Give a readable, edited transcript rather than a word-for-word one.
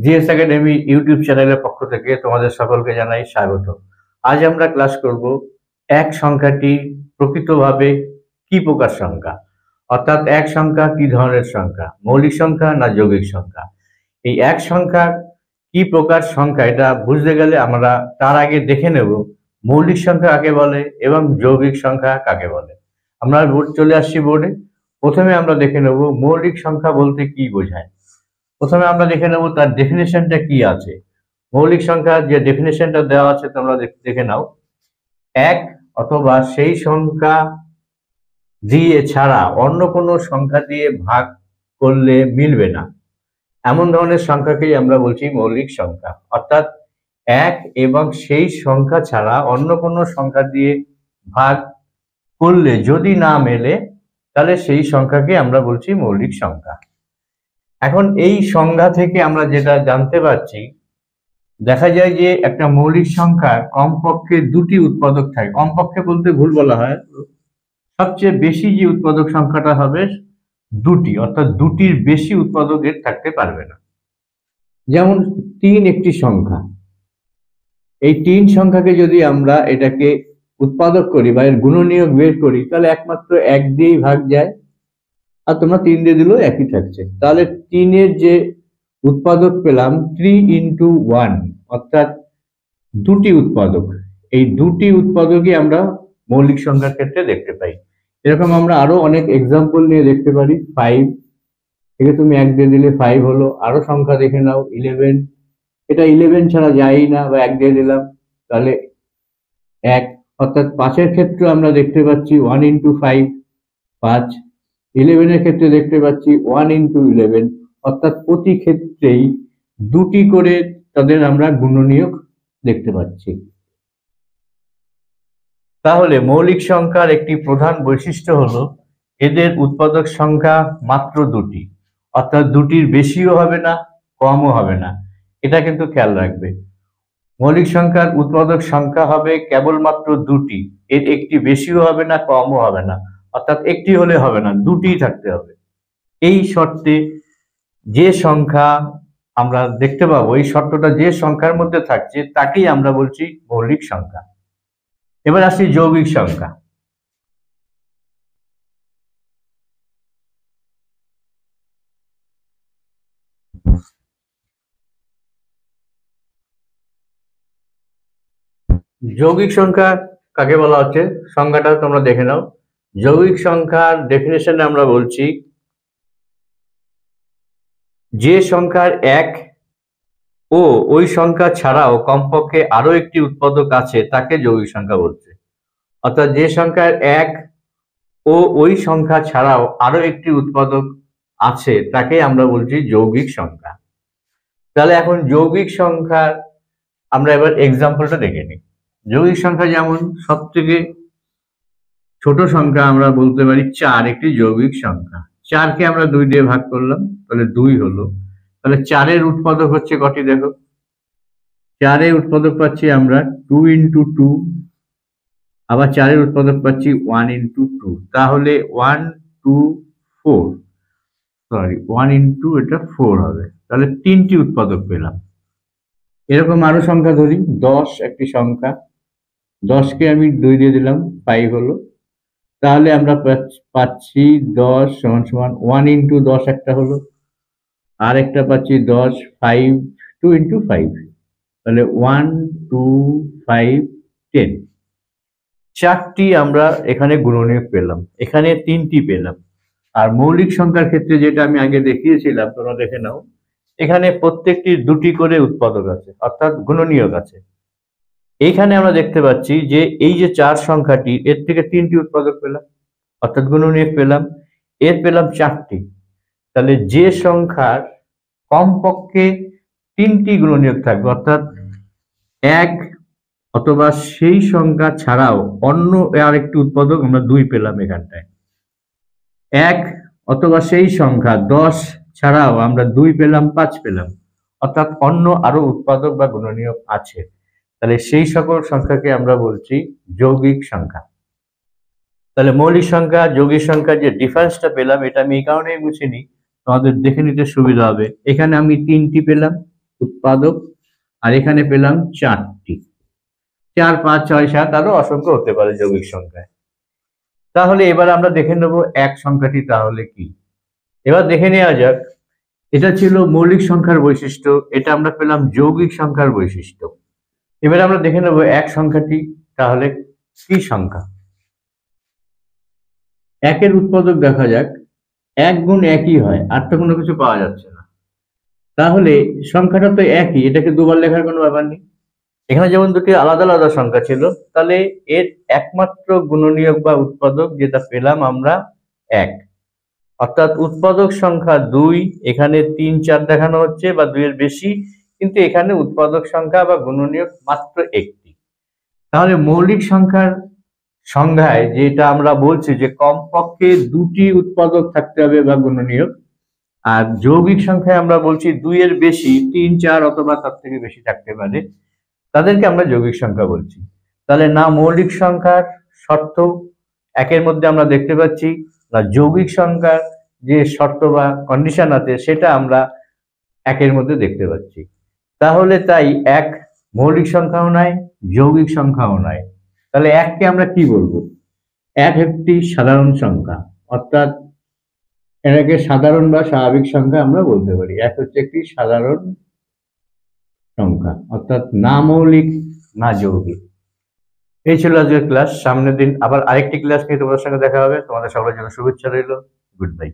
GS academy YouTube চ্যানেলের পক্ষ থেকে তোমাদের সকলকে জানাই স্বাগত। আজ আমরা ক্লাস করব এক সংখ্যাটি প্রকৃতভাবে কি প্রকার সংখ্যা, অর্থাৎ এক সংখ্যা কি ধরনের সংখ্যা, মৌলিক সংখ্যা না যৌগিক সংখ্যা। এই এক সংখ্যা কি প্রকার সংখ্যা এটা বুঝতে গেলে আমরা তার আগে দেখে নেব মৌলিক সংখ্যা কাকে বলে এবং যৌগিক সংখ্যা কাকে বলে। আমরা চলে আসছি বোর্ডে। প্রথমে আমরা দেখে নেব মৌলিক সংখ্যা বলতে কি বোঝায়। প্রথমে আমরা দেখে নেব তার ডেফিনেশনটা কি আছে। মৌলিক সংখ্যার যে ডেফিনেশনটা দেওয়া আছে তোমরা দেখে নাও। এক অথবা সেই সংখ্যা দিয়ে ছাড়া অন্য কোনো সংখ্যা দিয়ে ভাগ করলে মিলবে না, এমন ধরনের সংখ্যাকেই আমরা বলছি মৌলিক সংখ্যা। অর্থাৎ এক এবং সেই সংখ্যা ছাড়া অন্য কোনো সংখ্যা দিয়ে ভাগ করলে যদি না মেলে তাহলে সেই সংখ্যাকে আমরা বলছি মৌলিক সংখ্যা। এখন এই সংজ্ঞা থেকে আমরা যেটা জানতে পারছি, দেখা যায় যে একটা মৌলিক সংখ্যার কমপক্ষে দুটি উৎপাদক থাকে। কমপক্ষে বলতে ভুল বলা হয়, সবচেয়ে বেশি যে উৎপাদক সংখ্যাটা হবে দুটি, অর্থাৎ দুটির বেশি উৎপাদক এর থাকতে পারবে না। যেমন 3 একটি সংখ্যা, এই 3 সংখ্যাকে যদি আমরা এটাকে উৎপাদক করি বা এর গুণনীয়ক বের করি তাহলে একমাত্র 1 দিয়েই ভাগ যায়, আর তোমরা 3 দিয়ে দিলেও একই থাকছে। তাহলে 3 এর যে উৎপাদক পেলাম 3 into 1, অর্থাৎ দুটি উৎপাদক। এই দুটি উৎপাদকই আমরা মৌলিক সংখ্যার ক্ষেত্রে দেখতে পাই। এরকম আমরা আরো অনেক এক্সাম্পল নিয়ে দেখতে পারি। 5 থেকে তুমি 1 দিয়ে দিলে 5 হলো। আরো সংখ্যা দেখে নাও 11, এটা 11 ছাড়া যায়ই না, বা 1 দিয়ে দিলাম তাহলে 1। অর্থাৎ 5 এর ক্ষেত্রে আমরা দেখতে পাচ্ছি 1 into 5 5। 11 এর ক্ষেত্রে দেখতে পাচ্ছি 1 into 11, অর্থাৎ প্রতি ক্ষেত্রেই দুটি করে তাদের আমরা গুণনীয়ক দেখতে পাচ্ছি। তাহলে মৌলিক সংখ্যার একটি প্রধান বৈশিষ্ট্য হলো এদের উৎপাদক সংখ্যা মাত্র দুটি, অর্থাৎ দুটির বেশিও হবে না কমও হবে না। এটা কিন্তু খেয়াল রাখবে। মৌলিক সংখ্যার উৎপাদক সংখ্যা হবে কেবলমাত্র দুটি, এর একটি বেশিও হবে না কমও হবে না, অর্থাৎ একটি হলে হবে না, দুটিই থাকতে হবে। এই শর্তে যে সংখ্যা আমরা দেখতে পাবো, এই শর্তটা যে সংখ্যার মধ্যে থাকছে তাকেই আমরা বলছি মৌলিক সংখ্যা। এবার আসি যৌগিক সংখ্যা। যৌগিক সংখ্যা কাকে বলা হচ্ছে সংখ্যাটা তোমরা দেখে নাও। যৌগিক সংখ্যার ডেফিনেশনে আমরা বলছি যে সংখ্যার এক ও ওই সংখ্যা ছাড়াও কমপক্ষে আরো একটি উৎপাদক আছে তাকে যৌগিক সংখ্যা বলছে। অর্থাৎ যে সংখ্যার এক ও ওই সংখ্যা ছাড়াও আরো একটি উৎপাদক আছে তাকে আমরা বলছি যৌগিক সংখ্যা। তাহলে এখন যৌগিক সংখ্যার আমরা এবার এক্সাম্পলটা দেখে নিই। যৌগিক সংখ্যা যেমন সব থেকে ছোট সংখ্যা আমরা বলতে পারি 4 একটি যৌগিক সংখ্যা। 4কে আমরা 2 দিয়ে ভাগ করলাম তাহলে 2 হলো। তাহলে 4 এর উৎপাদক হচ্ছে কটি দেখো, 4 এর উৎপাদক পাচ্ছি আমরা 2 into 2, আবার 4 এর উৎপাদক পাচ্ছি 1 into 2, তাহলে 1 2 4, সরি 1 into এটা 4 হবে। তাহলে 3টি উৎপাদক পেলাম। এরকম আরো সংখ্যা ধরি, 10 একটি সংখ্যা, 10কে আমি 2 দিয়ে দিলাম 5 হলো। তাহলে আমরা পাচ্ছি 10 সমান সমান 1 into 10 একটা হলো, আর একটা পাচ্ছি 10 5 2 into 5, তাহলে 1 2 5 10। 4টি আমরা এখানে গুণনীয়ক পেলাম, এখানে 3টি পেলাম। আর মৌলিক সংখ্যার ক্ষেত্রে যেটা আমি আগে দেখিয়েছিলাম তোমরা দেখে নাও, এখানে প্রত্যেকটির দুটি করে উৎপাদক আছে, অর্থাৎ গুণনীয়ক আছে। এইখানে আমরা দেখতে পাচ্ছি যে এই যে 4 সংখ্যাটি, এর থেকে 3টি উৎপাদক পেলাম, অর্থাৎ গুণনীয়ক পেলাম, এর পেলাম 4টি। তাহলে যে সংখ্যার কমপক্ষে 3টি গুণনীয়ক থাকবে, অর্থাৎ এক অথবা সেই সংখ্যা ছাড়াও অন্য আরেকটি উৎপাদক আমরা 2 পেলাম এখানটায়। এক অথবা সেই সংখ্যা 10 ছাড়াও আমরা 2 পেলাম 5 পেলাম, অর্থাৎ অন্য আরো উৎপাদক বা গুণনীয়ক আছে। তাহলে সেই সকল সংখ্যাকে আমরা বলছি যৌগিক সংখ্যা। তাহলে মৌলিক সংখ্যা যৌগিক সংখ্যার যে ডিফারেন্সটা পেলাম, এটা আমি এই কারণেই বুঝিনি তোমাদের দেখে নিতে সুবিধা হবে। এখানে আমি 3টি পেলাম, উৎপাদক, আর এখানে পেলাম 4টি। 4, 5, 6, 7 আরো অসংখ্য হতে পারে যৌগিক সংখ্যায়। তাহলে এবার আমরা দেখে নেব এক সংখ্যাটি তাহলে কি। এবার দেখে নেওয়া যাক, এটা ছিল মৌলিক সংখ্যার বৈশিষ্ট্য, এটা আমরা পেলাম যৌগিক সংখ্যার বৈশিষ্ট্য। এবার আমরা দেখে নেব এক সংখ্যাটি তাহলে কি সংখ্যা। একের উৎপাদক দেখা যাক, 1 গুণ 1ই হয়, আর তো কোনো কিছু পাওয়া যাচ্ছে না। তাহলে সংখ্যাটা তো একই, এটাকে দুবার লেখার কোনো ব্যাপার নেই। এখানে যেমন দুটি আলাদা আলাদা সংখ্যা ছিল, তাহলে এর একমাত্র গুণনীয়ক বা উৎপাদক যেটা পেলাম আমরা 1, অর্থাৎ উৎপাদক সংখ্যা 2, এখানে 3, 4 দেখানো হচ্ছে বা 2 এর বেশি, কিন্তু এখানে উৎপাদক সংখ্যা বা গুণনীয়ক মাত্র একটি। তাহলে মৌলিক সংখ্যার সংজ্ঞায় যেটা আমরা বলছি যে কমপক্ষে 2টি উৎপাদক থাকতে হবে বা গুণনীয়ক, আর যৌগিক সংখ্যায় আমরা বলছি 2 এর বেশি, 3, 4 অথবা তার থেকে বেশি থাকতে পারে, তাদেরকে আমরা যৌগিক সংখ্যা বলছি। তাহলে না মৌলিক সংখ্যার শর্ত একের মধ্যে আমরা দেখতে পাচ্ছি, না যৌগিক সংখ্যার যে শর্ত বা কন্ডিশন আছে সেটা আমরা একের মধ্যে দেখতে পাচ্ছি। তাহলে তাই এক মৌলিক সংখ্যাও নয়, যৌগিক সংখ্যাও নয়। তাহলে এককে আমরা কি বলবো? এক একটি সাধারণ সংখ্যা, অর্থাৎ এটাকে সাধারণ বা স্বাভাবিক সংখ্যা আমরা বলতে পারি। এক হচ্ছে একটি সাধারণ সংখ্যা, অর্থাৎ না মৌলিক না যৌগিক। এই ছিল আজকের ক্লাস। সামনের দিন আবার আরেকটি ক্লাস নিয়ে তোমাদের সঙ্গে দেখা হবে। তোমাদের সবার জন্য শুভেচ্ছা রইল। Good bye.